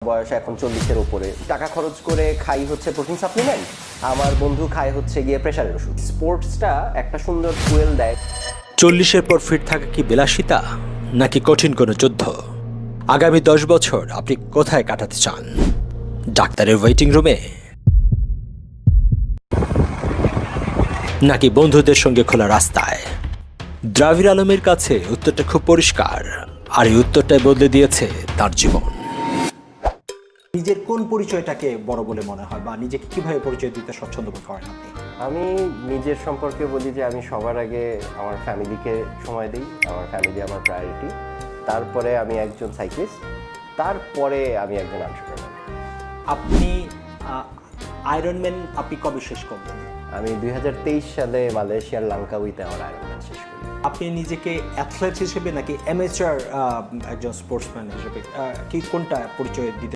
বয়স এখন 40-এর উপরে, টাকা খরচ করে খাই হচ্ছে প্রোটিন সাপ্লিমেন্ট, আমার বন্ধু খায় হচ্ছে গিয়ে প্রেশারের ওষুধ। স্পোর্টসটা একটা সুন্দর ফুয়েল দেয়। 40-এর পর ফিট থাকা কি বিলাসিতা নাকি কঠিন কোনো যুদ্ধ? আগামী 10 বছর আপনি কোথায় কাটাতে চান? ডাক্তারের ওয়েটিং রুমে নাকি বন্ধুদের সঙ্গে খোলা রাস্তায়? দ্রাভিড় আলমের কাছে উত্তরটা খুব পরিষ্কার, আর এই উত্তরটাই বদলে দিয়েছে তার জীবন। নিজের কোন পরিচয়টাকে বড় বলে মনে হয়, বা নিজেকে কিভাবে পরিচয় দিতে স্বচ্ছন্দ বোধ করেন আপনি? আমি নিজের সম্পর্কে বলি যে আমি সবার আগে আমার ফ্যামিলিকে সময় দিই, আমার ফ্যামিলি আমার প্রায়োরিটি, তারপরে আমি একজন সাইক্লিস্ট, তারপরে আমি একজন এন্টারপ্রেনার। আপনি আয়রনম্যান আপনি কবে শেষ করবেন? আমি 2023 সালে মালয়েশিয়ার লাঙ্কাউইতে আমার আয়রনম্যান শেষ করি। আপনি নিজেকে অ্যাথলেট হিসেবে নাকি অ্যামেচার একজন স্পোর্টসম্যান হিসেবে কি কোনটা পরিচয় দিতে